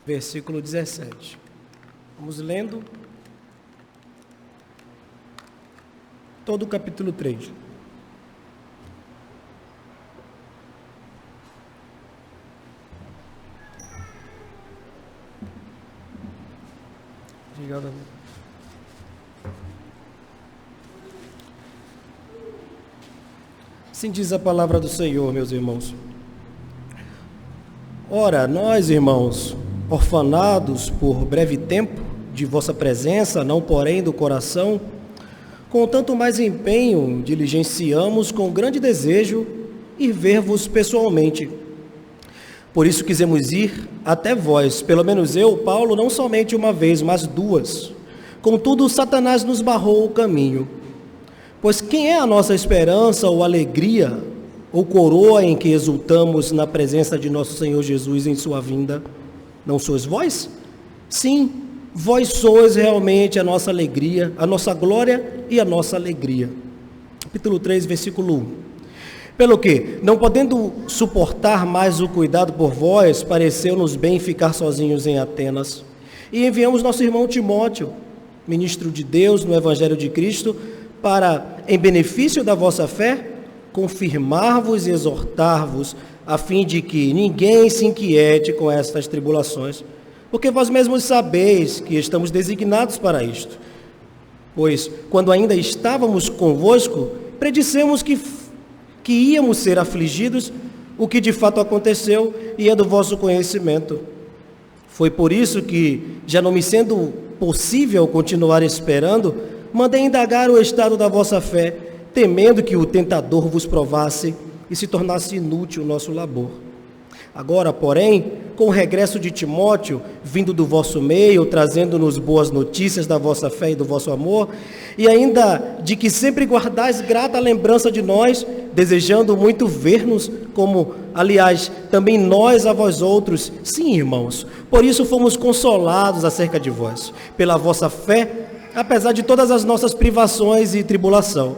versículo 17. Vamos lendo todo o capítulo 3. Obrigado. Assim diz a palavra do Senhor, meus irmãos. Ora, nós, irmãos, orfanados por breve tempo de vossa presença, não porém do coração, com tanto mais empenho diligenciamos com grande desejo ir ver-vos pessoalmente. Por isso quisemos ir até vós, pelo menos eu, Paulo, não somente uma vez, mas duas. Contudo, Satanás nos barrou o caminho. Pois quem é a nossa esperança ou alegria ou coroa em que exultamos na presença de nosso Senhor Jesus em sua vinda? Não sois vós? Sim, vós sois realmente a nossa alegria, a nossa glória e a nossa alegria. Capítulo 3, versículo 1. Pelo que, não podendo suportar mais o cuidado por vós, pareceu-nos bem ficar sozinhos em Atenas. E enviamos nosso irmão Timóteo, ministro de Deus no Evangelho de Cristo, para, em benefício da vossa fé, confirmar-vos e exortar-vos, a fim de que ninguém se inquiete com estas tribulações, porque vós mesmos sabeis que estamos designados para isto. Pois, quando ainda estávamos convosco, predissemos que íamos ser afligidos, o que de fato aconteceu e é do vosso conhecimento. Foi por isso que, já não me sendo possível continuar esperando, mandei indagar o estado da vossa fé, temendo que o tentador vos provasse e se tornasse inútil o nosso labor. Agora, porém, com o regresso de Timóteo, vindo do vosso meio, trazendo-nos boas notícias da vossa fé e do vosso amor, e ainda de que sempre guardais grata lembrança de nós, desejando muito ver-nos, como, aliás, também nós a vós outros, sim, irmãos, por isso fomos consolados acerca de vós, pela vossa fé, apesar de todas as nossas privações e tribulação,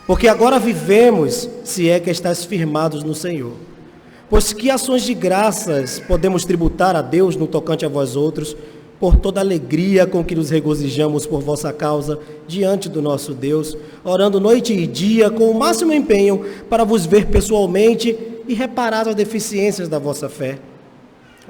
porque agora vivemos, se é que estáis firmados no Senhor. Pois que ações de graças podemos tributar a Deus no tocante a vós outros, por toda a alegria com que nos regozijamos por vossa causa diante do nosso Deus, orando noite e dia com o máximo empenho para vos ver pessoalmente e reparar as deficiências da vossa fé.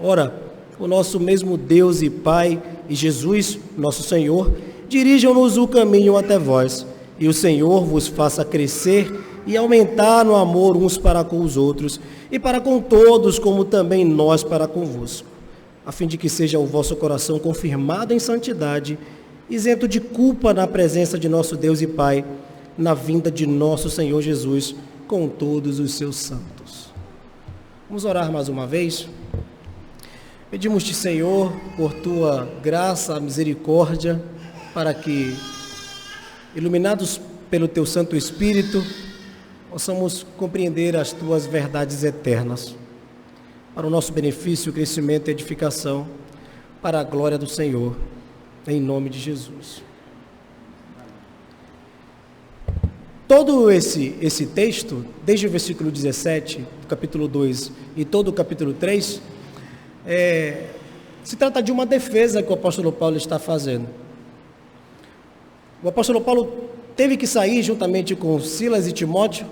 Ora, o nosso mesmo Deus e Pai e Jesus, nosso Senhor, dirijam-nos o caminho até vós, e o Senhor vos faça crescer e aumentar no amor uns para com os outros, e para com todos, como também nós para convosco, a fim de que seja o vosso coração confirmado em santidade, isento de culpa na presença de nosso Deus e Pai, na vinda de nosso Senhor Jesus, com todos os seus santos. Vamos orar mais uma vez? Pedimos-te, Senhor, por tua graça, misericórdia, para que, iluminados pelo teu Santo Espírito, possamos compreender as tuas verdades eternas, para o nosso benefício, crescimento e edificação, para a glória do Senhor, em nome de Jesus. Todo esse texto, desde o versículo 17, do capítulo 2 e todo o capítulo 3, se trata de uma defesa que o apóstolo Paulo está fazendo. O apóstolo Paulo teve que sair juntamente com Silas e Timóteo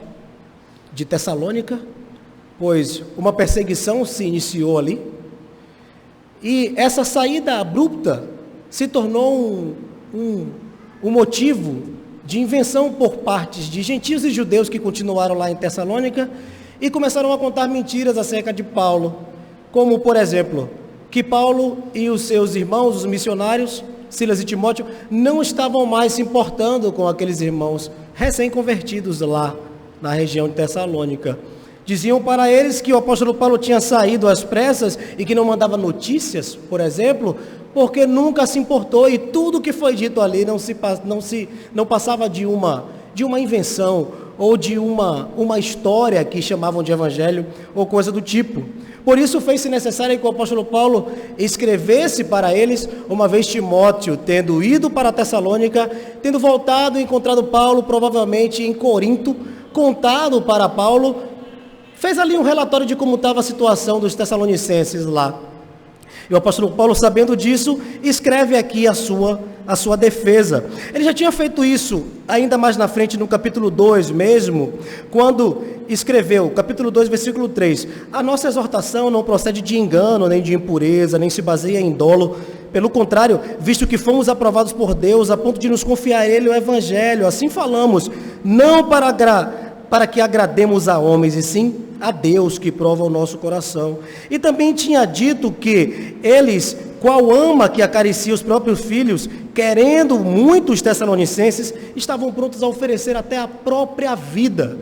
de Tessalônica, pois uma perseguição se iniciou ali, e essa saída abrupta se tornou um motivo de invenção por partes de gentios e judeus que continuaram lá em Tessalônica e começaram a contar mentiras acerca de Paulo, como, por exemplo, que Paulo e os seus irmãos, os missionários, Silas e Timóteo, não estavam mais se importando com aqueles irmãos recém-convertidos lá na região de Tessalônica. Diziam para eles que o apóstolo Paulo tinha saído às pressas e que não mandava notícias, por exemplo, porque nunca se importou, e tudo que foi dito ali não passava de uma invenção ou de uma história que chamavam de evangelho ou coisa do tipo. Por isso fez-se necessário que o apóstolo Paulo escrevesse para eles, uma vez Timóteo tendo ido para Tessalônica, tendo voltado e encontrado Paulo provavelmente em Corinto, contado para Paulo, fez ali um relatório de como estava a situação dos tessalonicenses lá. E o apóstolo Paulo, sabendo disso, escreve aqui a sua defesa. Ele já tinha feito isso ainda mais na frente, no capítulo 2 mesmo, quando escreveu, capítulo 2, versículo 3, a nossa exortação não procede de engano, nem de impureza, nem se baseia em dolo. Pelo contrário, visto que fomos aprovados por Deus, a ponto de nos confiar a Ele o Evangelho, assim falamos, não para que agrademos a homens, e sim a Deus que prova o nosso coração. E também tinha dito que eles, qual ama que acaricia os próprios filhos, querendo muito os tessalonicenses, estavam prontos a oferecer até a própria vida.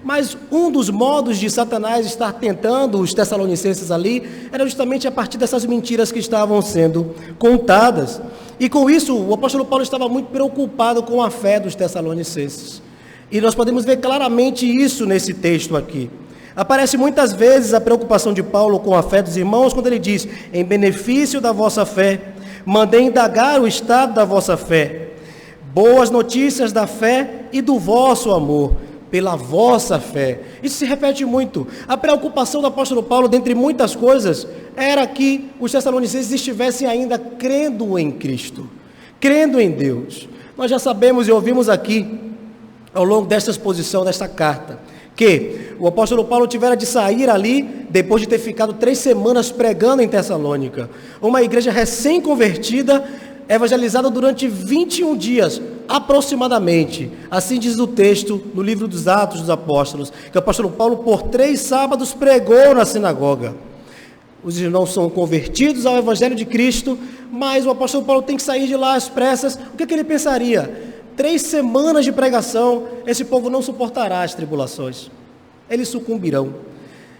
Mas um dos modos de Satanás estar tentando os tessalonicenses ali, era justamente a partir dessas mentiras que estavam sendo contadas. E com isso, o apóstolo Paulo estava muito preocupado com a fé dos tessalonicenses. E nós podemos ver claramente isso nesse texto aqui. Aparece muitas vezes a preocupação de Paulo com a fé dos irmãos, quando ele diz, em benefício da vossa fé, mandei indagar o estado da vossa fé, boas notícias da fé e do vosso amor, pela vossa fé. Isso se repete muito. A preocupação do apóstolo Paulo, dentre muitas coisas, era que os tessalonicenses estivessem ainda crendo em Cristo, crendo em Deus. Nós já sabemos e ouvimos aqui, ao longo desta exposição, desta carta, que o apóstolo Paulo tivera de sair ali, depois de ter ficado 3 semanas pregando em Tessalônica, uma igreja recém-convertida, evangelizada durante 21 dias, aproximadamente. Assim diz o texto no livro dos Atos dos Apóstolos, que o apóstolo Paulo, por 3 sábados, pregou na sinagoga. Os irmãos são convertidos ao evangelho de Cristo, mas o apóstolo Paulo tem que sair de lá às pressas. O que ele pensaria? 3 semanas de pregação, esse povo não suportará as tribulações. Eles sucumbirão.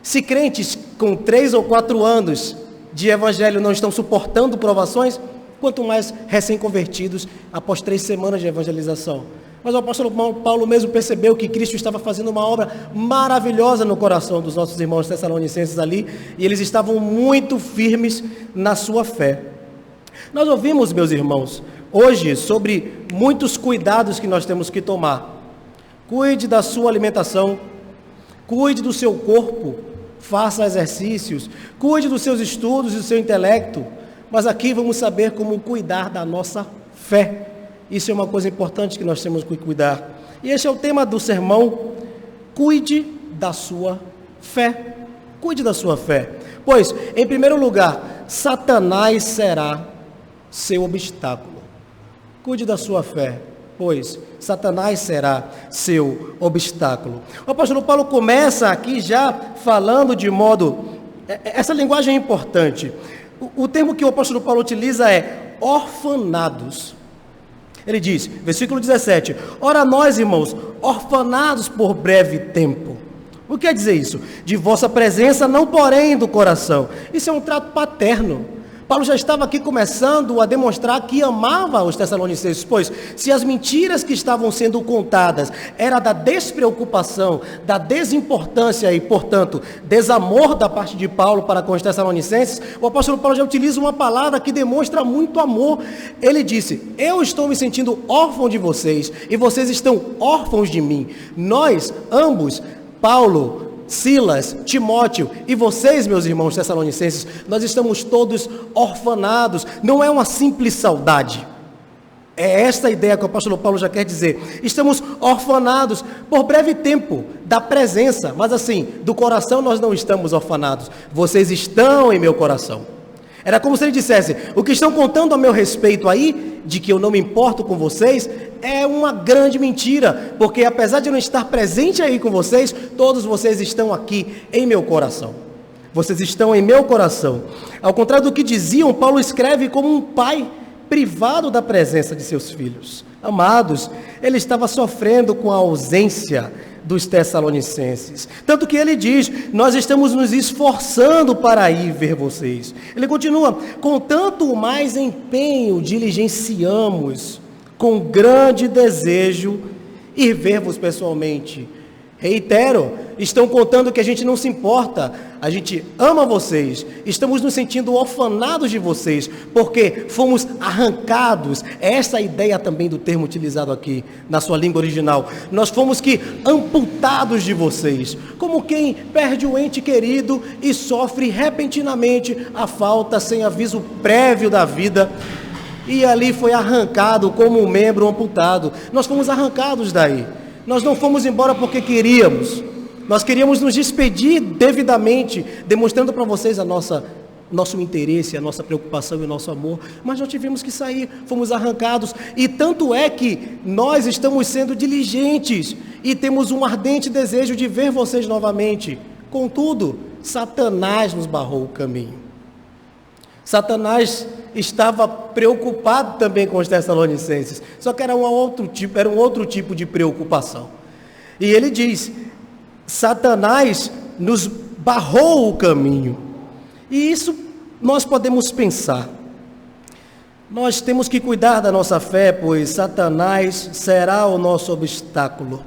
Se crentes com 3 ou 4 anos de evangelho não estão suportando provações, quanto mais recém-convertidos após 3 semanas de evangelização. Mas o apóstolo Paulo mesmo percebeu que Cristo estava fazendo uma obra maravilhosa no coração dos nossos irmãos tessalonicenses ali, e eles estavam muito firmes na sua fé. Nós ouvimos, meus irmãos, hoje sobre muitos cuidados que nós temos que tomar. Cuide da sua alimentação, cuide do seu corpo, faça exercícios, cuide dos seus estudos e do seu intelecto, mas aqui vamos saber como cuidar da nossa fé. Isso é uma coisa importante que nós temos que cuidar. E esse é o tema do sermão, cuide da sua fé. Cuide da sua fé. Pois, em primeiro lugar, Satanás será seu obstáculo. Cuide da sua fé, pois Satanás será seu obstáculo. O apóstolo Paulo começa aqui já falando de modo... Essa linguagem é importante. O termo que o apóstolo Paulo utiliza é orfanados. Ele diz, versículo 17, ora nós, irmãos, orfanados por breve tempo. O que quer dizer isso? De vossa presença, não porém do coração. Isso é um trato paterno. Paulo já estava aqui começando a demonstrar que amava os tessalonicenses, pois se as mentiras que estavam sendo contadas era da despreocupação, da desimportância e, portanto, desamor da parte de Paulo para com os tessalonicenses, o apóstolo Paulo já utiliza uma palavra que demonstra muito amor. Ele disse, eu estou me sentindo órfão de vocês e vocês estão órfãos de mim. Nós, ambos, Paulo, Silas, Timóteo e vocês, meus irmãos tessalonicenses, nós estamos todos orfanados. Não é uma simples saudade. É esta a ideia que o apóstolo Paulo já quer dizer. Estamos orfanados por breve tempo da presença, mas assim, do coração nós não estamos orfanados. Vocês estão em meu coração. Era como se ele dissesse, o que estão contando a meu respeito aí, de que eu não me importo com vocês, é uma grande mentira, porque apesar de eu não estar presente aí com vocês, todos vocês estão aqui em meu coração. Vocês estão em meu coração. Ao contrário do que diziam, Paulo escreve como um pai privado da presença de seus filhos. Amados, ele estava sofrendo com a ausência dos tessalonicenses. Tanto que ele diz, nós estamos nos esforçando para ir ver vocês. Ele continua, com tanto mais empenho diligenciamos, com grande desejo, ir ver-vos pessoalmente. Reitero, estão contando que a gente não se importa, a gente ama vocês, estamos nos sentindo orfanados de vocês, porque fomos arrancados, é essa a ideia também do termo utilizado aqui, na sua língua original, nós fomos que amputados de vocês, como quem perde um ente querido e sofre repentinamente a falta sem aviso prévio da vida, e ali foi arrancado como um membro amputado, nós fomos arrancados daí. Nós não fomos embora porque queríamos. Nós queríamos nos despedir devidamente, demonstrando para vocês nosso interesse, a nossa preocupação e o nosso amor. Mas nós tivemos que sair, fomos arrancados. E tanto é que nós estamos sendo diligentes e temos um ardente desejo de ver vocês novamente. Contudo, Satanás nos barrou o caminho. Satanás estava preocupado também com os Tessalonicenses, só que era um outro tipo de preocupação. E ele diz, Satanás nos barrou o caminho. E isso nós podemos pensar. Nós temos que cuidar da nossa fé, pois Satanás será o nosso obstáculo.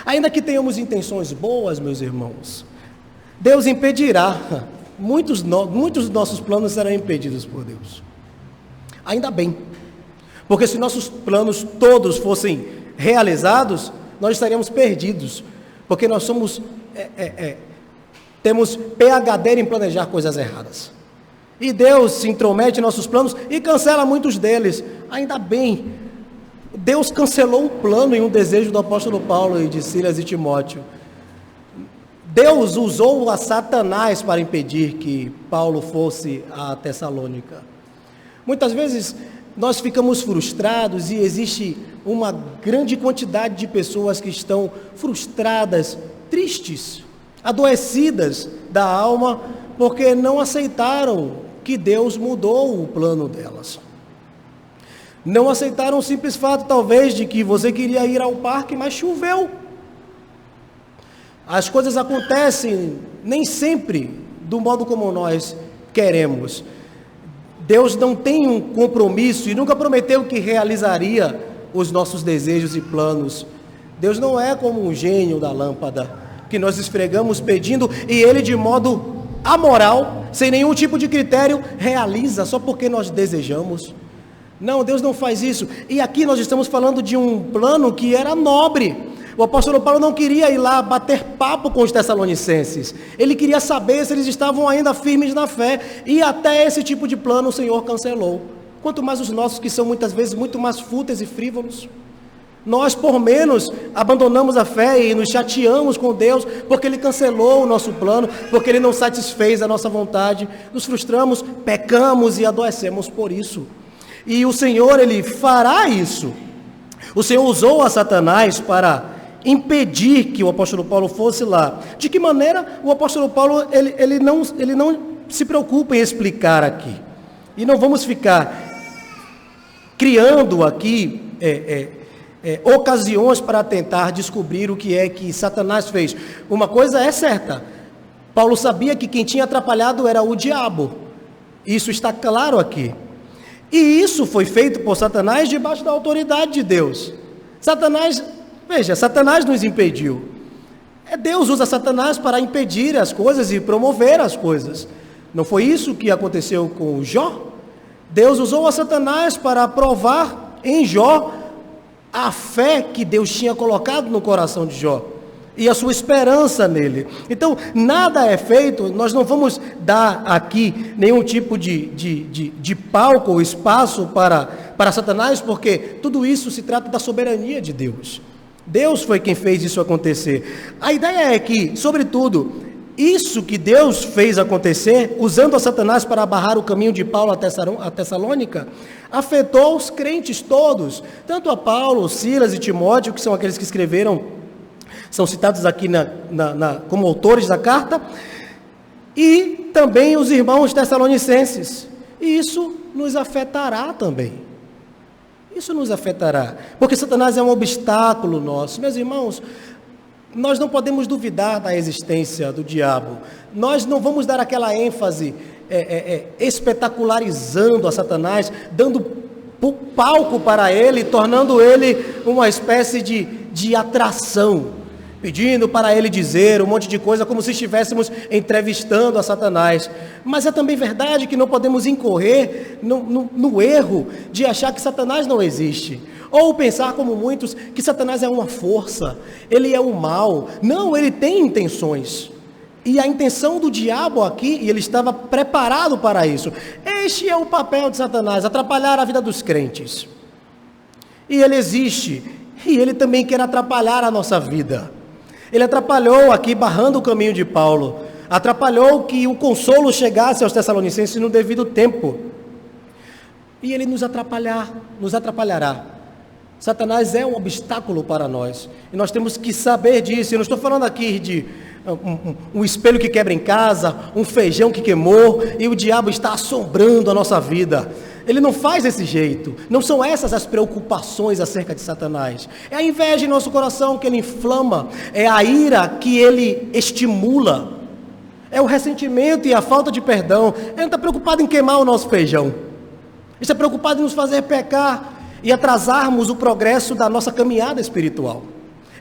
Ainda que tenhamos intenções boas, meus irmãos, Deus impedirá. Muitos dos nossos planos serão impedidos por Deus. Ainda bem, porque se nossos planos todos fossem realizados, nós estaríamos perdidos, porque nós temos PhD em planejar coisas erradas. E Deus se intromete em nossos planos e cancela muitos deles. Ainda bem, Deus cancelou um plano e um desejo do apóstolo Paulo e de Silas e Timóteo. Deus usou a Satanás para impedir que Paulo fosse a Tessalônica. Muitas vezes nós ficamos frustrados e existe uma grande quantidade de pessoas que estão frustradas, tristes, adoecidas da alma, porque não aceitaram que Deus mudou o plano delas. Não aceitaram o simples fato, talvez, de que você queria ir ao parque, mas choveu. As coisas acontecem nem sempre do modo como nós queremos. Deus não tem um compromisso e nunca prometeu que realizaria os nossos desejos e planos. Deus não é como um gênio da lâmpada, que nós esfregamos pedindo e Ele de modo amoral, sem nenhum tipo de critério, realiza só porque nós desejamos. Não, Deus não faz isso. E aqui nós estamos falando de um plano que era nobre. O apóstolo Paulo não queria ir lá bater papo com os Tessalonicenses. Ele queria saber se eles estavam ainda firmes na fé. E até esse tipo de plano o Senhor cancelou. Quanto mais os nossos, que são muitas vezes muito mais fúteis e frívolos. Nós, por menos, abandonamos a fé e nos chateamos com Deus, porque Ele cancelou o nosso plano, porque Ele não satisfez a nossa vontade. Nos frustramos, pecamos e adoecemos por isso. E o Senhor, Ele fará isso. O Senhor usou a Satanás para impedir que o apóstolo Paulo fosse lá. De que maneira? O apóstolo Paulo, ele não se preocupa em explicar aqui. E não vamos ficar criando aqui ocasiões para tentar descobrir o que é que Satanás fez. Uma coisa é certa, Paulo sabia que quem tinha atrapalhado era o diabo. Isso está claro aqui. E isso foi feito por Satanás debaixo da autoridade de Deus. Satanás nos impediu. Deus usa Satanás para impedir as coisas e promover as coisas. Não foi isso que aconteceu com Jó? Deus usou a Satanás para provar em Jó a fé que Deus tinha colocado no coração de Jó e a sua esperança nele. Então, nada é feito, nós não vamos dar aqui nenhum tipo de palco ou espaço para Satanás, porque tudo isso se trata da soberania de Deus. Deus foi quem fez isso acontecer. A ideia é que, sobretudo, isso que Deus fez acontecer, usando a Satanás para barrar o caminho de Paulo a Tessalônica, afetou os crentes todos, tanto a Paulo, Silas e Timóteo, que são aqueles que escreveram, são citados aqui como autores da carta, e também os irmãos tessalonicenses. E isso nos afetará também. Isso nos afetará, porque Satanás é um obstáculo nosso. Meus irmãos, nós não podemos duvidar da existência do diabo. Nós não vamos dar aquela ênfase espetacularizando a Satanás, dando palco para ele, tornando ele uma espécie de atração. pedindo para ele dizer um monte de coisa, como se estivéssemos entrevistando a Satanás. Mas é também verdade que não podemos incorrer no erro de achar que Satanás não existe. Ou pensar, como muitos, que Satanás é uma força, ele é o mal. Não, ele tem intenções. E a intenção do diabo aqui, e ele estava preparado para isso. Este é o papel de Satanás, atrapalhar a vida dos crentes. E ele existe, e ele também quer atrapalhar a nossa vida. Ele atrapalhou aqui, barrando o caminho de Paulo, atrapalhou que o consolo chegasse aos Tessalonicenses no devido tempo. E ele nos atrapalhará. Satanás é um obstáculo para nós, e nós temos que saber disso. Eu não estou falando aqui de um espelho que quebra em casa, um feijão que queimou, e o diabo está assombrando a nossa vida. Ele não faz desse jeito. Não são essas as preocupações acerca de Satanás. É a inveja em nosso coração que ele inflama. É a ira que ele estimula. É o ressentimento e a falta de perdão. Ele não está preocupado em queimar o nosso feijão. Ele está preocupado em nos fazer pecar e atrasarmos o progresso da nossa caminhada espiritual.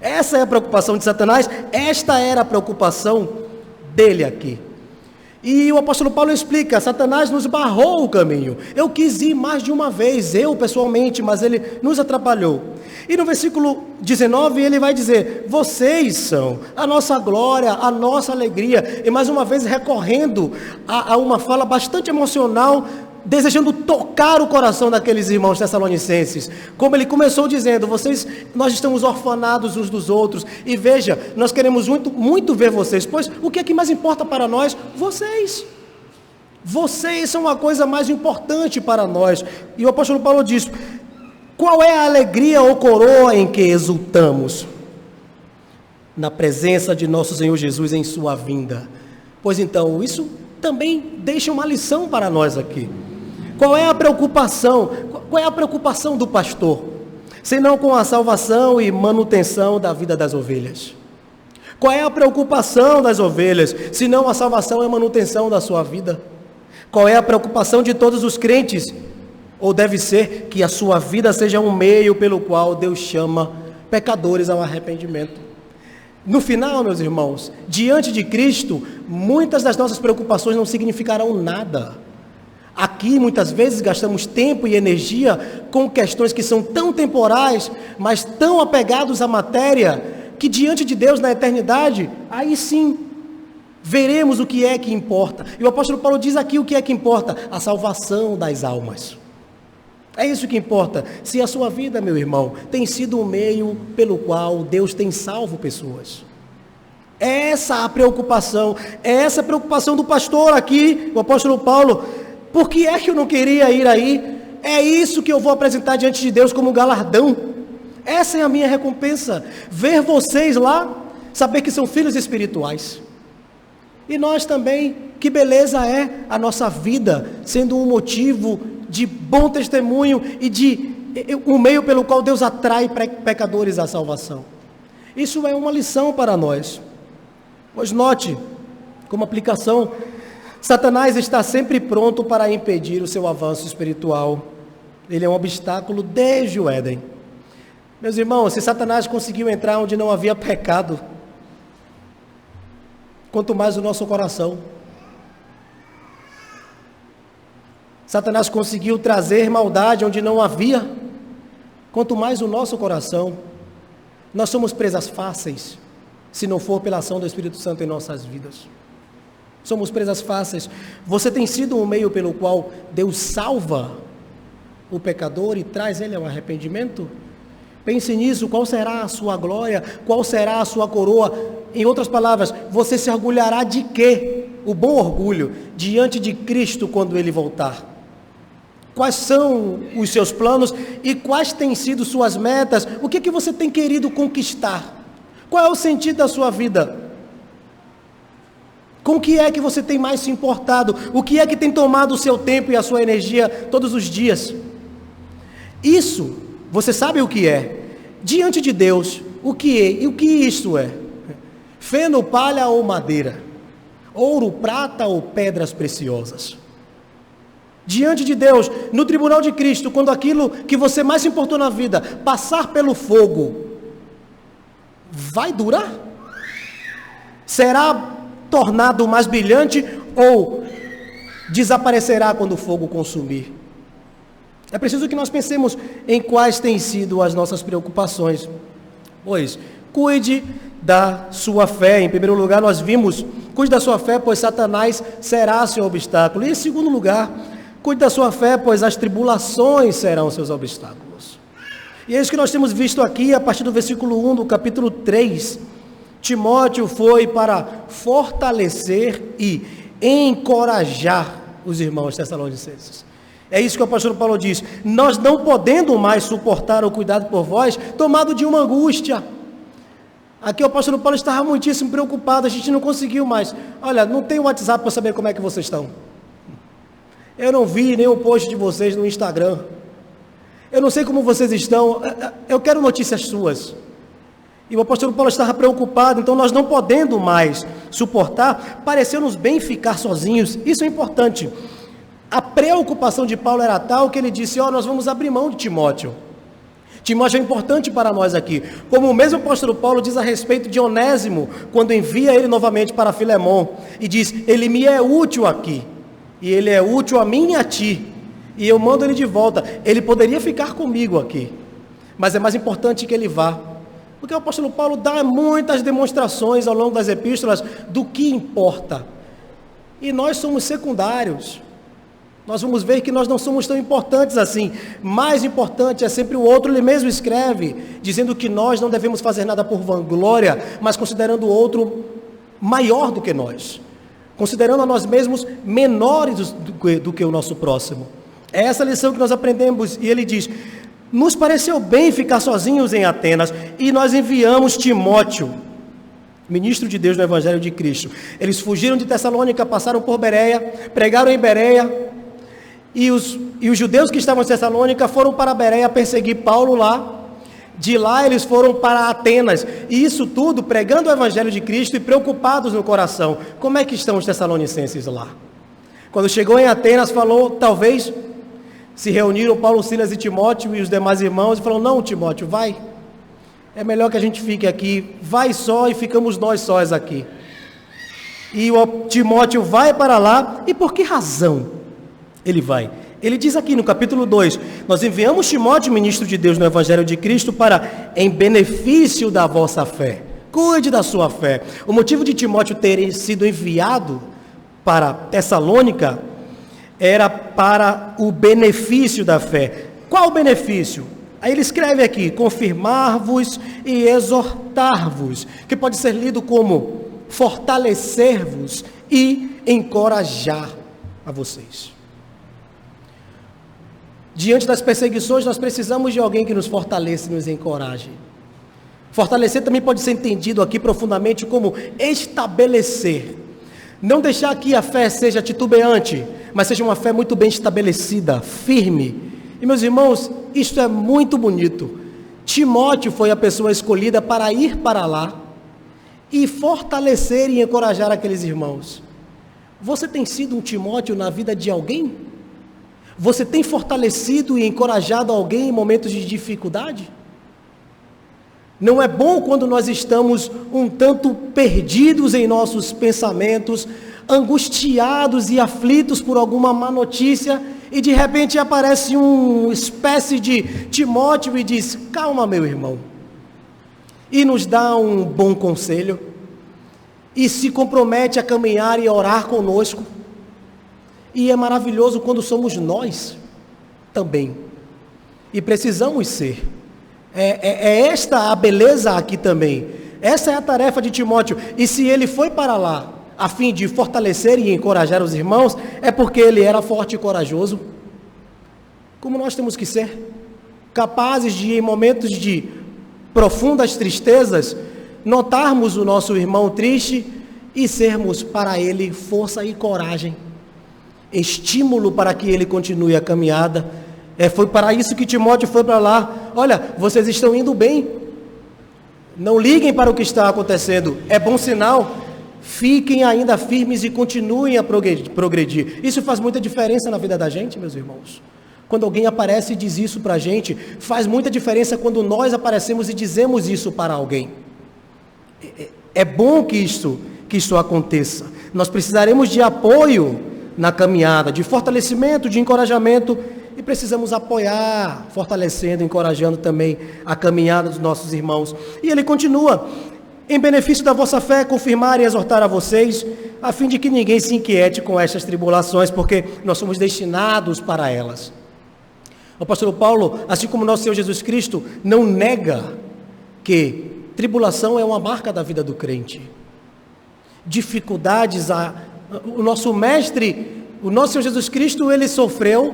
Essa é a preocupação de Satanás. Esta era a preocupação dele aqui. E o apóstolo Paulo explica: Satanás nos barrou o caminho. Eu quis ir mais de uma vez, eu pessoalmente, mas ele nos atrapalhou. E no versículo 19 ele vai dizer: vocês são a nossa glória, a nossa alegria. E mais uma vez recorrendo a uma fala bastante emocional, desejando tocar o coração daqueles irmãos tessalonicenses. Como ele começou dizendo: nós estamos orfanados uns dos outros, e veja, nós queremos muito, muito ver vocês, pois o que é que mais importa para nós? Vocês são a coisa mais importante para nós. E o apóstolo Paulo diz: qual é a alegria ou coroa em que exultamos? Na presença de nosso Senhor Jesus em sua vinda. Pois então, isso também deixa uma lição para nós aqui. Qual é a preocupação? Qual é a preocupação do pastor? Senão com a salvação e manutenção da vida das ovelhas. Qual é a preocupação das ovelhas? Senão a salvação e manutenção da sua vida. Qual é a preocupação de todos os crentes? Ou deve ser que a sua vida seja um meio pelo qual Deus chama pecadores ao arrependimento. No final, meus irmãos, diante de Cristo, muitas das nossas preocupações não significarão nada. Aqui, muitas vezes, gastamos tempo e energia com questões que são tão temporais, mas tão apegados à matéria, que diante de Deus, na eternidade, aí sim, veremos o que é que importa. E o apóstolo Paulo diz aqui o que é que importa: a salvação das almas. É isso que importa. Se a sua vida, meu irmão, tem sido o meio pelo qual Deus tem salvo pessoas. Essa a preocupação, essa a preocupação do pastor aqui, o apóstolo Paulo. Por que é que eu não queria ir aí? É isso que eu vou apresentar diante de Deus como galardão. Essa é a minha recompensa. Ver vocês lá, saber que são filhos espirituais. E nós também, que beleza é a nossa vida, sendo um motivo de bom testemunho e de um meio pelo qual Deus atrai pecadores à salvação. Isso é uma lição para nós. Pois note, como aplicação, Satanás está sempre pronto para impedir o seu avanço espiritual. Ele é um obstáculo desde o Éden. Meus irmãos, se Satanás conseguiu entrar onde não havia pecado, quanto mais o nosso coração. Satanás conseguiu trazer maldade onde não havia, quanto mais o nosso coração. Nós somos presas fáceis, se não for pela ação do Espírito Santo em nossas vidas. Somos presas fáceis. Você tem sido um meio pelo qual Deus salva o pecador e traz ele ao arrependimento? Pense nisso. Qual será a sua glória? Qual será a sua coroa? Em outras palavras, você se orgulhará de quê? O bom orgulho diante de Cristo quando Ele voltar. Quais são os seus planos e quais têm sido suas metas? O que você tem querido conquistar? Qual é o sentido da sua vida? Com o que é que você tem mais se importado? O que é que tem tomado o seu tempo e a sua energia todos os dias? Isso, você sabe o que é? Diante de Deus, o que é? E o que isto é? Feno, palha ou madeira? Ouro, prata ou pedras preciosas? Diante de Deus, no tribunal de Cristo, quando aquilo que você mais se importou na vida passar pelo fogo, vai durar? Será tornado mais brilhante ou desaparecerá quando o fogo consumir? É preciso que nós pensemos em quais têm sido as nossas preocupações. Pois, cuide da sua fé. Em primeiro lugar, nós vimos, cuide da sua fé, pois Satanás será seu obstáculo. E em segundo lugar, cuide da sua fé, pois as tribulações serão seus obstáculos. E é isso que nós temos visto aqui, a partir do versículo 1 do capítulo 3. Timóteo foi para fortalecer e encorajar os irmãos tessalonicenses. É isso que o apóstolo Paulo diz: nós não podendo mais suportar o cuidado por vós, tomado de uma angústia. Aqui o apóstolo Paulo estava muitíssimo preocupado, a gente não conseguiu mais. Olha, não tem WhatsApp para saber como é que vocês estão. Eu não vi nem o post de vocês no Instagram. Eu não sei como vocês estão, eu quero notícias suas. E o apóstolo Paulo estava preocupado, então nós não podendo mais suportar, pareceu-nos bem ficar sozinhos. Isso é importante. A preocupação de Paulo era tal que ele disse: nós vamos abrir mão de Timóteo. Timóteo é importante para nós aqui. Como o mesmo apóstolo Paulo diz a respeito de Onésimo, quando envia ele novamente para Filemon, e diz: ele me é útil aqui, e ele é útil a mim e a ti, e eu mando ele de volta. Ele poderia ficar comigo aqui, mas é mais importante que ele vá, porque o apóstolo Paulo dá muitas demonstrações ao longo das epístolas do que importa, e nós somos secundários. Nós vamos ver que nós não somos tão importantes assim. Mais importante é sempre o outro. Ele mesmo escreve, dizendo que nós não devemos fazer nada por vanglória, mas considerando o outro maior do que nós, considerando a nós mesmos menores do que o nosso próximo. É essa lição que nós aprendemos. E ele diz: nos pareceu bem ficar sozinhos em Atenas, e nós enviamos Timóteo, ministro de Deus no Evangelho de Cristo. Eles fugiram de Tessalônica, passaram por Bereia, pregaram em Bereia, e os judeus que estavam em Tessalônica foram para Bereia perseguir Paulo lá. De lá eles foram para Atenas, e isso tudo pregando o Evangelho de Cristo e preocupados no coração. Como é que estão os tessalonicenses lá? Quando chegou em Atenas, falou, talvez, se reuniram Paulo, Silas e Timóteo e os demais irmãos, e falou: não, Timóteo, vai, é melhor que a gente fique aqui, vai só e ficamos nós sós aqui. E o Timóteo vai para lá. E por que razão ele vai? Ele diz aqui no capítulo 2, nós enviamos Timóteo, ministro de Deus no Evangelho de Cristo, para em benefício da vossa fé. Cuide da sua fé. O motivo de Timóteo ter sido enviado para Tessalônica era para o benefício da fé. Qual o benefício? Aí ele escreve aqui: confirmar-vos e exortar-vos, que pode ser lido como fortalecer-vos e encorajar a vocês. Diante das perseguições, nós precisamos de alguém que nos fortaleça e nos encoraje. Fortalecer também pode ser entendido aqui profundamente como estabelecer. Não deixar que a fé seja titubeante, mas seja uma fé muito bem estabelecida, firme. E meus irmãos, isto é muito bonito. Timóteo foi a pessoa escolhida para ir para lá e fortalecer e encorajar aqueles irmãos. Você tem sido um Timóteo na vida de alguém? Você tem fortalecido e encorajado alguém em momentos de dificuldade? Não é bom quando nós estamos um tanto perdidos em nossos pensamentos, angustiados e aflitos por alguma má notícia, e de repente aparece uma espécie de Timóteo e diz: calma, meu irmão, e nos dá um bom conselho, e se compromete a caminhar e orar conosco. E é maravilhoso quando somos nós também, e precisamos ser. É esta a beleza aqui também. Essa é a tarefa de Timóteo. E se ele foi para lá a fim de fortalecer e encorajar os irmãos, é porque ele era forte e corajoso, como nós temos que ser, capazes de, em momentos de profundas tristezas, notarmos o nosso irmão triste e sermos para ele força e coragem, estímulo para que ele continue a caminhada. Foi para isso que Timóteo foi para lá. Olha, vocês estão indo bem, não liguem para o que está acontecendo, é bom sinal, fiquem ainda firmes e continuem a progredir. Isso faz muita diferença na vida da gente, meus irmãos. Quando alguém aparece e diz isso para a gente, faz muita diferença quando nós aparecemos e dizemos isso para alguém. É bom que que isso aconteça. Nós precisaremos de apoio na caminhada, de fortalecimento, de encorajamento, e precisamos apoiar, fortalecendo, encorajando também a caminhada dos nossos irmãos. E ele continua: em benefício da vossa fé, confirmar e exortar a vocês, a fim de que ninguém se inquiete com estas tribulações, porque nós somos destinados para elas. O apóstolo Paulo, assim como nosso Senhor Jesus Cristo, não nega que tribulação é uma marca da vida do crente. Dificuldades, o nosso mestre, o nosso Senhor Jesus Cristo, ele sofreu.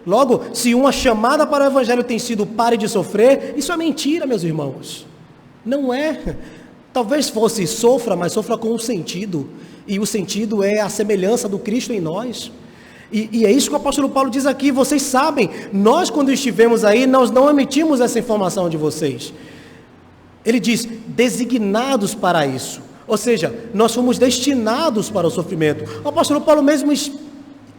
Logo, se uma chamada para o evangelho tem sido pare de sofrer, isso é mentira, meus irmãos. Não é. Talvez fosse sofra, mas sofra com um sentido. E o sentido é a semelhança do Cristo em nós. E é isso que o apóstolo Paulo diz aqui. Vocês sabem, nós quando estivemos aí, nós não emitimos essa informação de vocês. Ele diz, designados para isso. Ou seja, nós fomos destinados para o sofrimento. O apóstolo Paulo mesmo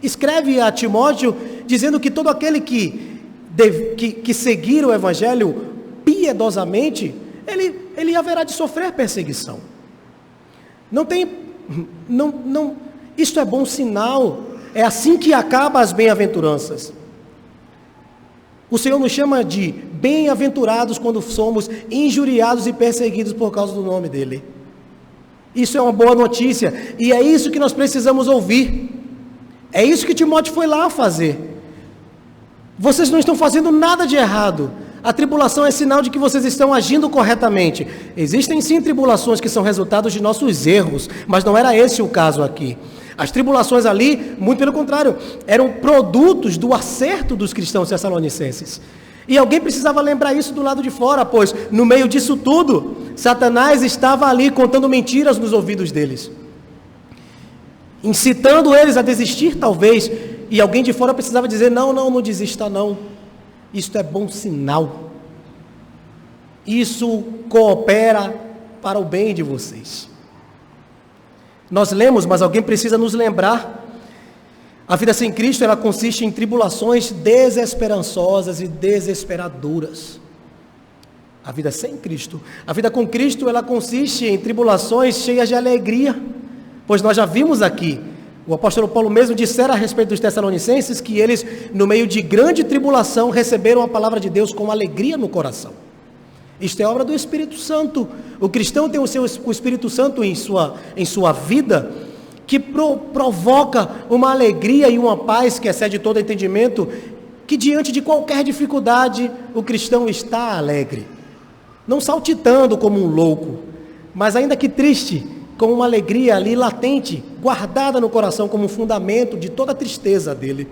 escreve a Timóteo, dizendo que todo aquele que seguir o evangelho piedosamente, ele haverá de sofrer perseguição. Isto é bom sinal. É assim que acaba as bem-aventuranças. O Senhor nos chama de bem-aventurados quando somos injuriados e perseguidos por causa do nome dEle. Isso é uma boa notícia, e é isso que nós precisamos ouvir. É isso que Timóteo foi lá fazer. Vocês não estão fazendo nada de errado. A tribulação é sinal de que vocês estão agindo corretamente. Existem sim tribulações que são resultados de nossos erros, mas não era esse o caso aqui. As tribulações ali, muito pelo contrário, eram produtos do acerto dos cristãos tessalonicenses. E alguém precisava lembrar isso do lado de fora, pois no meio disso tudo, Satanás estava ali contando mentiras nos ouvidos deles, incitando eles a desistir talvez, e alguém de fora precisava dizer, não desista não, isto é bom sinal, isso coopera para o bem de vocês. Nós lemos, mas alguém precisa nos lembrar, a vida sem Cristo, ela consiste em tribulações desesperançosas e desesperadoras. A vida sem Cristo, a vida com Cristo, ela consiste em tribulações cheias de alegria, pois nós já vimos aqui, o apóstolo Paulo mesmo dissera a respeito dos tessalonicenses, que eles, no meio de grande tribulação, receberam a palavra de Deus com alegria no coração. Isto é obra do Espírito Santo. O cristão tem o Espírito Santo em sua vida, que provoca uma alegria e uma paz que excede todo entendimento, que diante de qualquer dificuldade, o cristão está alegre. Não saltitando como um louco, mas ainda que triste, com uma alegria ali latente, guardada no coração como um fundamento de toda a tristeza dele.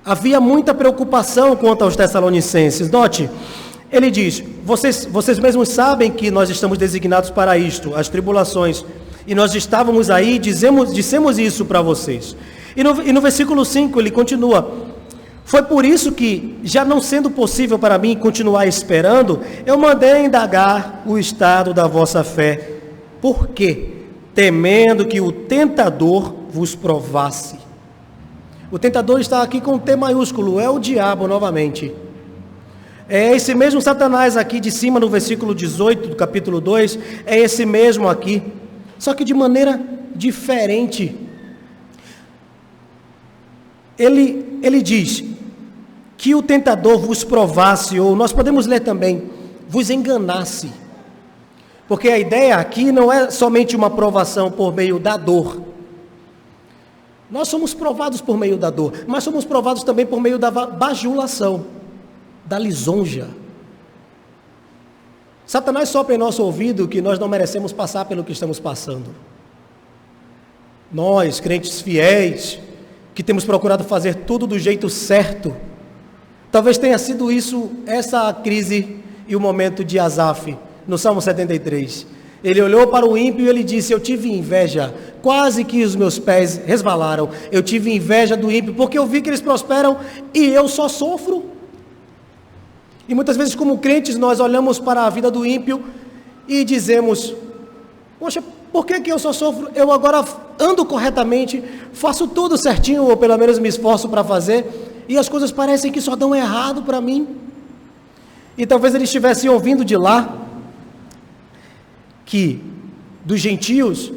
Havia muita preocupação quanto aos tessalonicenses. Note, ele diz, vocês mesmos sabem que nós estamos designados para isto, as tribulações, e nós estávamos aí, dissemos isso para vocês. E no versículo 5 ele continua, foi por isso que, já não sendo possível para mim continuar esperando, eu mandei indagar o estado da vossa fé. Por quê? Temendo que o tentador vos provasse. O tentador está aqui com T maiúsculo, é o diabo novamente. É esse mesmo Satanás aqui de cima no versículo 18 do capítulo 2, é esse mesmo aqui, só que de maneira diferente. Ele diz que o tentador vos provasse, ou nós podemos ler também, vos enganasse. Porque a ideia aqui não é somente uma provação por meio da dor. Nós somos provados por meio da dor, mas somos provados também por meio da bajulação, da lisonja. Satanás sopra em nosso ouvido que nós não merecemos passar pelo que estamos passando. Nós, crentes fiéis, que temos procurado fazer tudo do jeito certo, talvez tenha sido isso, essa crise e o momento de Asaf, no Salmo 73. Ele olhou para o ímpio e ele disse, eu tive inveja, quase que os meus pés resvalaram, eu tive inveja do ímpio, porque eu vi que eles prosperam e eu só sofro. E muitas vezes como crentes nós olhamos para a vida do ímpio e dizemos, poxa, por que eu só sofro? Eu agora ando corretamente, faço tudo certinho, ou pelo menos me esforço para fazer, e as coisas parecem que só dão errado para mim. E talvez eles estivessem ouvindo de lá, que dos gentios,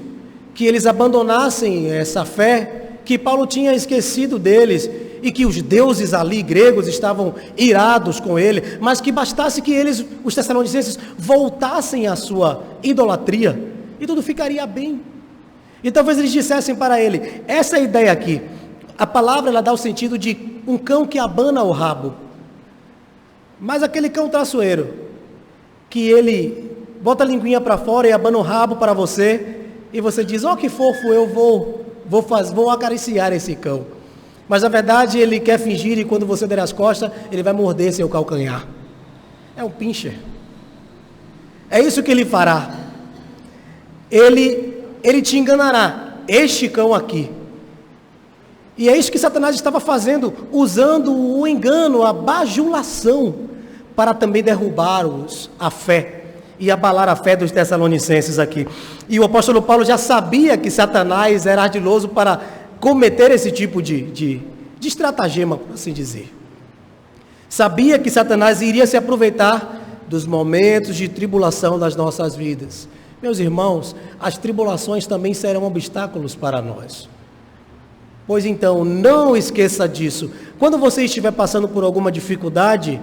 que eles abandonassem essa fé, que Paulo tinha esquecido deles, e que os deuses ali gregos estavam irados com ele, mas que bastasse que eles, os tessalonicenses, voltassem à sua idolatria, e tudo ficaria bem. E talvez eles dissessem para ele, essa ideia aqui, a palavra ela dá o sentido de um cão que abana o rabo, mas aquele cão traiçoeiro, que ele bota a linguinha para fora e abana o rabo para você, e você diz, ó que fofo, eu vou acariciar esse cão. Mas na verdade ele quer fingir e quando você der as costas, ele vai morder seu calcanhar. É um pincher. É isso que ele fará. Ele te enganará, este cão aqui. E é isso que Satanás estava fazendo, usando o engano, a bajulação, para também derrubar a fé e abalar a fé dos tessalonicenses aqui. E o apóstolo Paulo já sabia que Satanás era ardiloso para cometer esse tipo de estratagema, por assim dizer. Sabia que Satanás iria se aproveitar dos momentos de tribulação das nossas vidas. Meus irmãos, as tribulações também serão obstáculos para nós. Pois então, não esqueça disso. Quando você estiver passando por alguma dificuldade,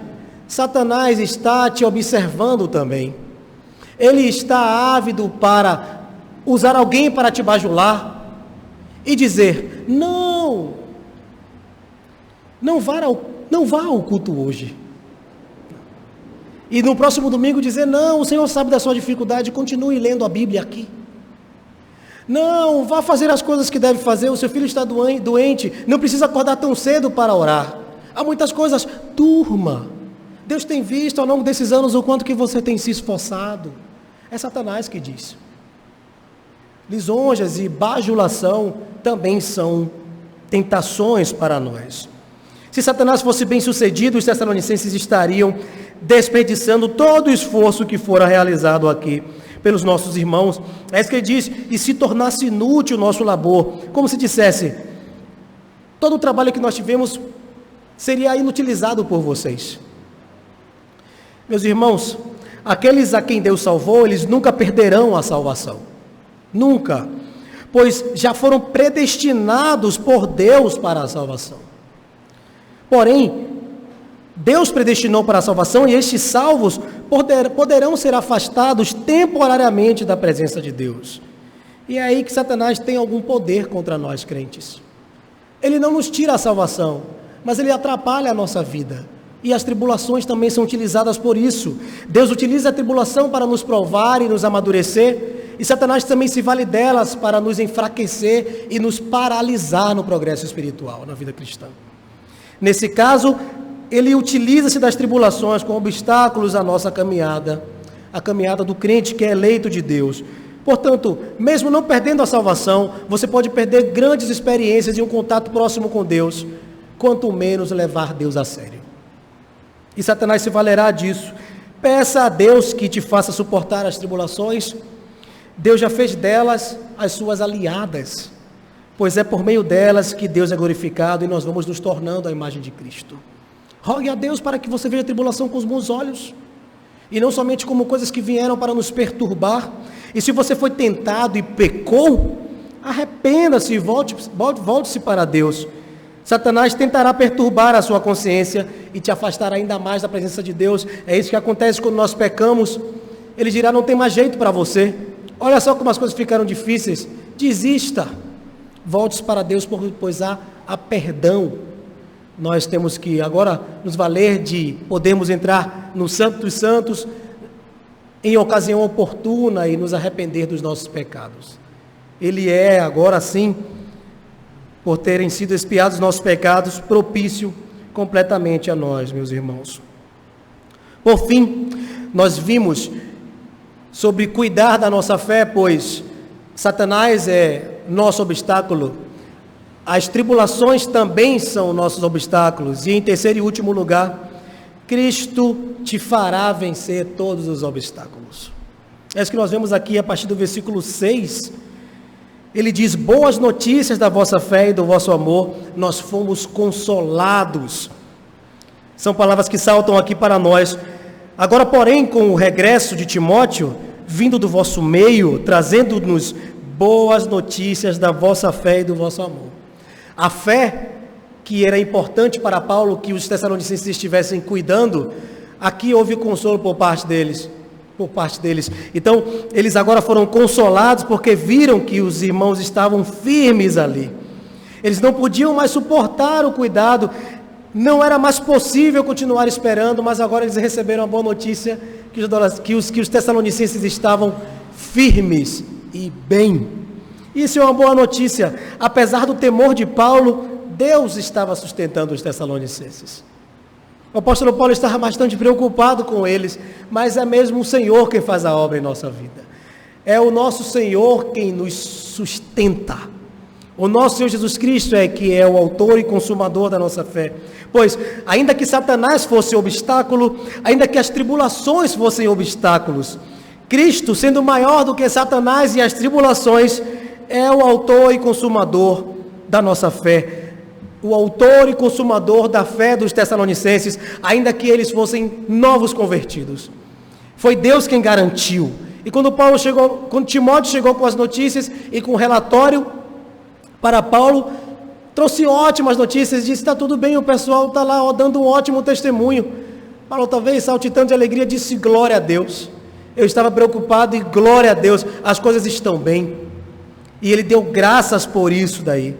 Satanás está te observando também. Ele está ávido para usar alguém para te bajular e dizer, não vá ao culto hoje. E no próximo domingo dizer, não, o Senhor sabe da sua dificuldade, continue lendo a Bíblia aqui. Não, vá fazer as coisas que deve fazer, o seu filho está doente, não precisa acordar tão cedo para orar. Há muitas coisas, durma. Deus tem visto ao longo desses anos o quanto que você tem se esforçado. É Satanás que diz. Lisonjas e bajulação também são tentações para nós. Se Satanás fosse bem sucedido, os tessalonicenses estariam desperdiçando todo o esforço que fora realizado aqui pelos nossos irmãos. É isso que ele diz, e se tornasse inútil o nosso labor, como se dissesse, todo o trabalho que nós tivemos seria inutilizado por vocês. Meus irmãos, aqueles a quem Deus salvou, eles nunca perderão a salvação, nunca, pois já foram predestinados por Deus para a salvação. Porém, Deus predestinou para a salvação e estes salvos poderão ser afastados temporariamente da presença de Deus. E é aí que Satanás tem algum poder contra nós crentes. Ele não nos tira a salvação, mas ele atrapalha a nossa vida. E as tribulações também são utilizadas por isso. Deus utiliza a tribulação para nos provar e nos amadurecer, e Satanás também se vale delas para nos enfraquecer e nos paralisar no progresso espiritual, na vida cristã. Nesse caso, ele utiliza-se das tribulações como obstáculos à nossa caminhada, a caminhada do crente que é eleito de Deus. Portanto, mesmo não perdendo a salvação, você pode perder grandes experiências e um contato próximo com Deus, quanto menos levar Deus a sério. E Satanás se valerá disso. Peça a Deus que te faça suportar as tribulações. Deus já fez delas as suas aliadas, pois é por meio delas que Deus é glorificado e nós vamos nos tornando a imagem de Cristo. Rogue a Deus para que você veja a tribulação com os bons olhos, e não somente como coisas que vieram para nos perturbar. E se você foi tentado e pecou, arrependa-se e volte-se para Deus. Satanás tentará perturbar a sua consciência e te afastar ainda mais da presença de Deus. É isso que acontece quando nós pecamos. Ele dirá, não tem mais jeito para você. Olha só como as coisas ficaram difíceis. Desista. Volte-se para Deus, pois há perdão. Nós temos que agora nos valer de podermos entrar no Santo dos Santos em ocasião oportuna e nos arrepender dos nossos pecados. Ele é agora sim, por terem sido expiados os nossos pecados, propício completamente a nós, meus irmãos. Por fim, nós vimos sobre cuidar da nossa fé, pois Satanás é nosso obstáculo. As tribulações também são nossos obstáculos. E em terceiro e último lugar, Cristo te fará vencer todos os obstáculos. É isso que nós vemos aqui a partir do versículo 6. Ele diz, boas notícias da vossa fé e do vosso amor, nós fomos consolados. São palavras que saltam aqui para nós. Agora, porém, com o regresso de Timóteo, vindo do vosso meio, trazendo-nos boas notícias da vossa fé e do vosso amor. A fé que era importante para Paulo, que os tessalonicenses estivessem cuidando, aqui houve consolo por parte deles. Então, eles agora foram consolados porque viram que os irmãos estavam firmes ali. Eles não podiam mais suportar o cuidado, não era mais possível continuar esperando, mas agora eles receberam a boa notícia que os tessalonicenses estavam firmes e bem. Isso é uma boa notícia. Apesar do temor de Paulo, Deus estava sustentando os tessalonicenses. O apóstolo Paulo estava bastante preocupado com eles, mas é mesmo o Senhor quem faz a obra em nossa vida. É o nosso Senhor quem nos sustenta. O nosso Senhor Jesus Cristo que é o autor e consumador da nossa fé. Pois, ainda que Satanás fosse obstáculo, ainda que as tribulações fossem obstáculos, Cristo, sendo maior do que Satanás e as tribulações, é o autor e consumador da nossa fé. O autor e consumador da fé dos tessalonicenses, ainda que eles fossem novos convertidos. Foi Deus quem garantiu. E quando Timóteo chegou com as notícias e com o relatório para Paulo, trouxe ótimas notícias, disse: está tudo bem, o pessoal está lá dando um ótimo testemunho. Paulo, talvez saltitando de alegria, disse: glória a Deus. Eu estava preocupado e glória a Deus, as coisas estão bem. E ele deu graças por isso daí.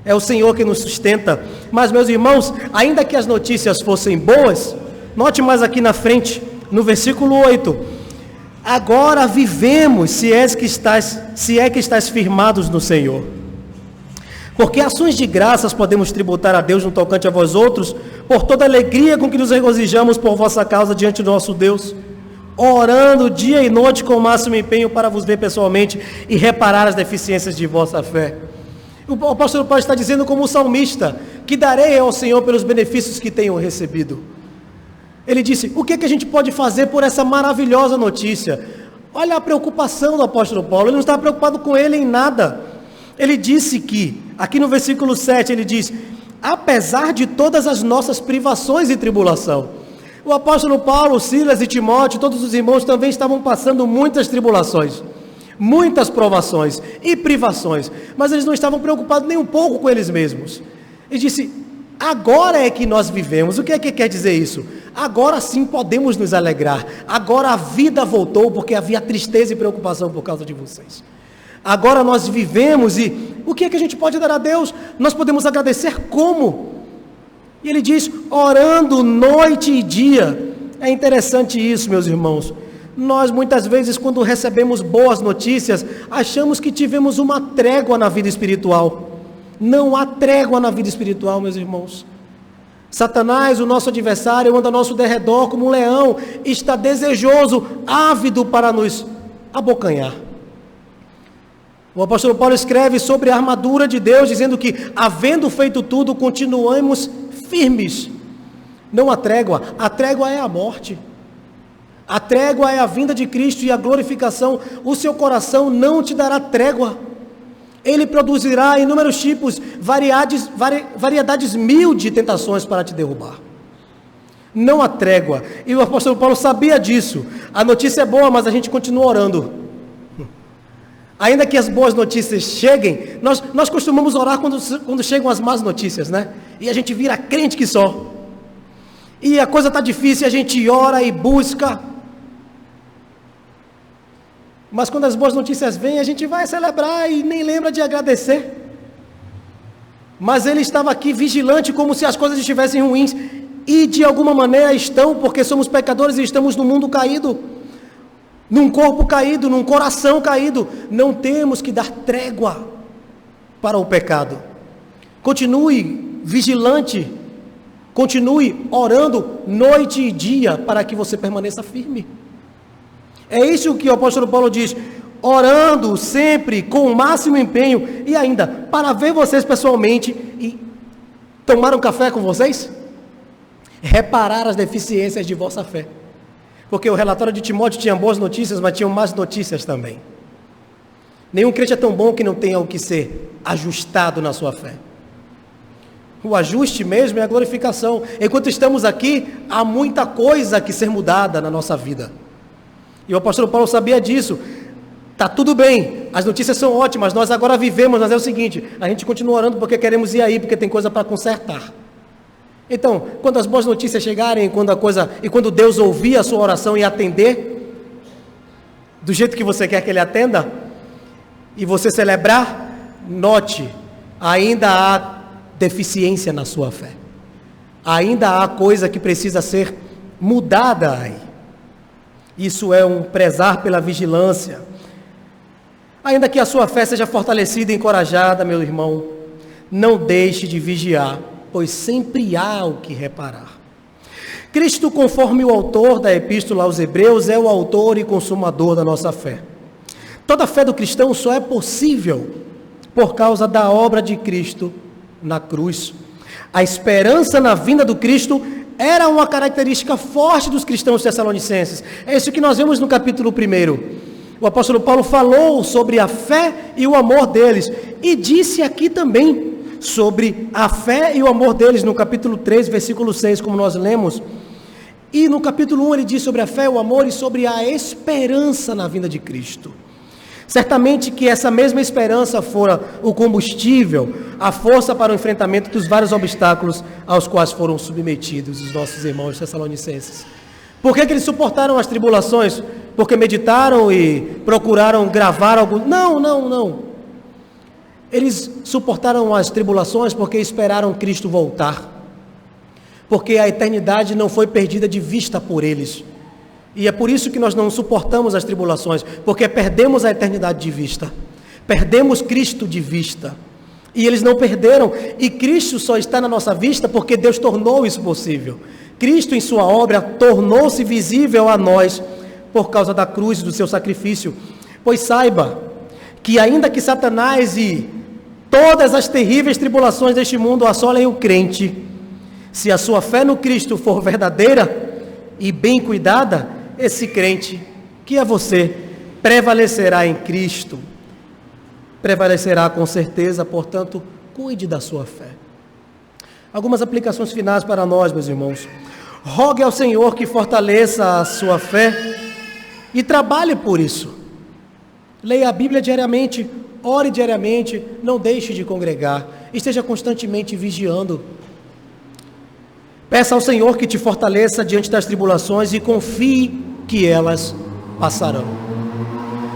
É o Senhor que nos sustenta. Mas, meus irmãos, ainda que as notícias fossem boas, note mais aqui na frente, no versículo 8: agora vivemos, se é que estás firmados no Senhor. Porque ações de graças podemos tributar a Deus no tocante a vós outros, por toda a alegria com que nos regozijamos por vossa causa diante do nosso Deus, orando dia e noite com o máximo empenho para vos ver pessoalmente e reparar as deficiências de vossa fé. O apóstolo Paulo está dizendo como o salmista, que darei ao Senhor pelos benefícios que tenho recebido. Ele disse: o que a gente pode fazer por essa maravilhosa notícia? Olha a preocupação do apóstolo Paulo, ele não está preocupado com ele em nada. Ele disse que, aqui no versículo 7, ele diz: apesar de todas as nossas privações e tribulação. O apóstolo Paulo, Silas e Timóteo, todos os irmãos também estavam passando muitas tribulações, muitas provações e privações, mas eles não estavam preocupados nem um pouco com eles mesmos. Ele disse: agora é que nós vivemos. O que é que quer dizer isso? Agora sim podemos nos alegrar. Agora a vida voltou, porque havia tristeza e preocupação por causa de vocês. Agora nós vivemos, e o que é que a gente pode dar a Deus? Nós podemos agradecer como? E ele diz: orando noite e dia. É interessante isso, meus irmãos. Nós muitas vezes, quando recebemos boas notícias, achamos que tivemos uma trégua na vida espiritual. Não há trégua na vida espiritual, meus irmãos. Satanás, o nosso adversário, anda ao nosso derredor como um leão, está desejoso, ávido para nos abocanhar. O apóstolo Paulo escreve sobre a armadura de Deus, dizendo que, havendo feito tudo, continuamos firmes. Não há trégua. A trégua é a morte. A trégua é a vinda de Cristo e a glorificação. O seu coração não te dará trégua. Ele produzirá inúmeros tipos, variedades mil de tentações para te derrubar. Não há trégua. E o apóstolo Paulo sabia disso. A notícia é boa, mas a gente continua orando. Ainda que as boas notícias cheguem, nós costumamos orar quando chegam as más notícias, né? E a gente vira crente que só. E a coisa está difícil, a gente ora e busca. Mas quando as boas notícias vêm, a gente vai celebrar e nem lembra de agradecer. Mas ele estava aqui vigilante, como se as coisas estivessem ruins. E de alguma maneira estão, porque somos pecadores e estamos no mundo caído. Num corpo caído, num coração caído. Não temos que dar trégua para o pecado. Continue vigilante. Continue orando noite e dia para que você permaneça firme. É isso que o apóstolo Paulo diz: orando sempre com o máximo empenho, e ainda para ver vocês pessoalmente e tomar um café com vocês, reparar as deficiências de vossa fé. Porque o relatório de Timóteo tinha boas notícias, mas tinham más notícias também. Nenhum crente é tão bom que não tenha o que ser ajustado na sua fé. O ajuste mesmo é a glorificação. Enquanto estamos aqui, há muita coisa que ser mudada na nossa vida. E o apóstolo Paulo sabia disso. Tá tudo bem, as notícias são ótimas, nós agora vivemos, mas é o seguinte, a gente continua orando porque queremos ir aí, porque tem coisa para consertar. Então, quando as boas notícias chegarem, quando Deus ouvir a sua oração e atender, do jeito que você quer que Ele atenda, e você celebrar, note, ainda há deficiência na sua fé. Ainda há coisa que precisa ser mudada aí. Isso é um prezar pela vigilância. Ainda que a sua fé seja fortalecida e encorajada, meu irmão, não deixe de vigiar, pois sempre há o que reparar. Cristo, conforme o autor da Epístola aos Hebreus, é o autor e consumador da nossa fé. Toda fé do cristão só é possível por causa da obra de Cristo na cruz. A esperança na vinda do Cristo era uma característica forte dos cristãos tessalonicenses. É isso que nós vemos no capítulo 1. O apóstolo Paulo falou sobre a fé e o amor deles, e disse aqui também sobre a fé e o amor deles no capítulo 3, versículo 6, como nós lemos. E no capítulo 1 ele diz sobre a fé, o amor e sobre a esperança na vinda de Cristo. Certamente que essa mesma esperança fora o combustível, a força para o enfrentamento dos vários obstáculos aos quais foram submetidos os nossos irmãos tessalonicenses. Por que eles suportaram as tribulações? Porque meditaram e procuraram gravar algo? Não. Eles suportaram as tribulações porque esperaram Cristo voltar. Porque a eternidade não foi perdida de vista por eles. E é por isso que nós não suportamos as tribulações, porque perdemos a eternidade de vista. Perdemos Cristo de vista. E eles não perderam. E Cristo só está na nossa vista porque Deus tornou isso possível. Cristo, em sua obra, tornou-se visível a nós por causa da cruz e do seu sacrifício. Pois saiba que ainda que Satanás e todas as terríveis tribulações deste mundo assolem o crente, se a sua fé no Cristo for verdadeira e bem cuidada, esse crente, que é você, prevalecerá em Cristo. Prevalecerá com certeza, portanto, cuide da sua fé. Algumas aplicações finais para nós, meus irmãos. Rogue ao Senhor que fortaleça a sua fé e trabalhe por isso. Leia a Bíblia diariamente, ore diariamente, não deixe de congregar, esteja constantemente vigiando. Peça ao Senhor que te fortaleça diante das tribulações e confie que elas passarão.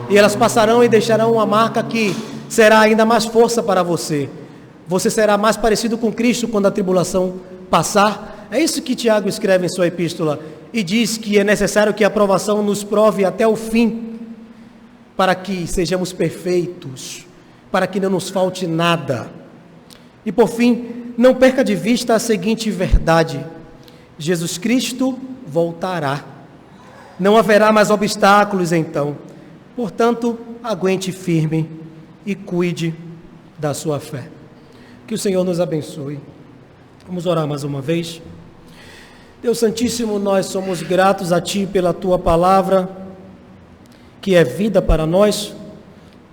E elas passarão e deixarão uma marca que será ainda mais força para você. Você será mais parecido com Cristo quando a tribulação passar. É isso que Tiago escreve em sua epístola e diz que é necessário que a provação nos prove até o fim, para que sejamos perfeitos, para que não nos falte nada. E por fim, não perca de vista a seguinte verdade: Jesus Cristo voltará. Não haverá mais obstáculos então. Portanto, aguente firme e cuide da sua fé. Que o Senhor nos abençoe. Vamos orar mais uma vez. Deus Santíssimo, nós somos gratos a Ti pela Tua palavra, que é vida para nós.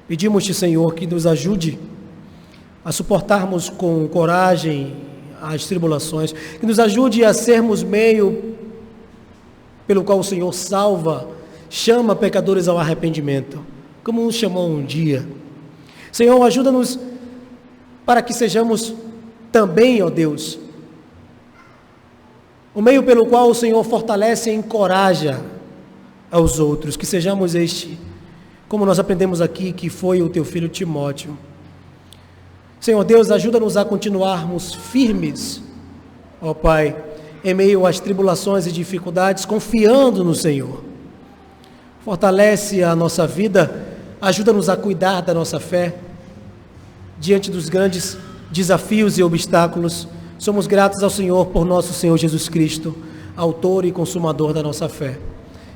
Pedimos-te, Senhor, que nos ajude a suportarmos com coragem as tribulações, que nos ajude a sermos meio pelo qual o Senhor salva, chama pecadores ao arrependimento, como nos chamou um dia. Senhor, ajuda-nos para que sejamos também, ó Deus, o meio pelo qual o Senhor fortalece e encoraja aos outros, que sejamos este, como nós aprendemos aqui, que foi o Teu filho Timóteo. Senhor Deus, ajuda-nos a continuarmos firmes, ó Pai, em meio às tribulações e dificuldades, confiando no Senhor. Fortalece a nossa vida, ajuda-nos a cuidar da nossa fé, diante dos grandes desafios e obstáculos. Somos gratos ao Senhor por nosso Senhor Jesus Cristo, autor e consumador da nossa fé.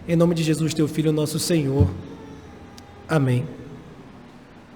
Em nome de Jesus, Teu Filho, nosso Senhor. Amém.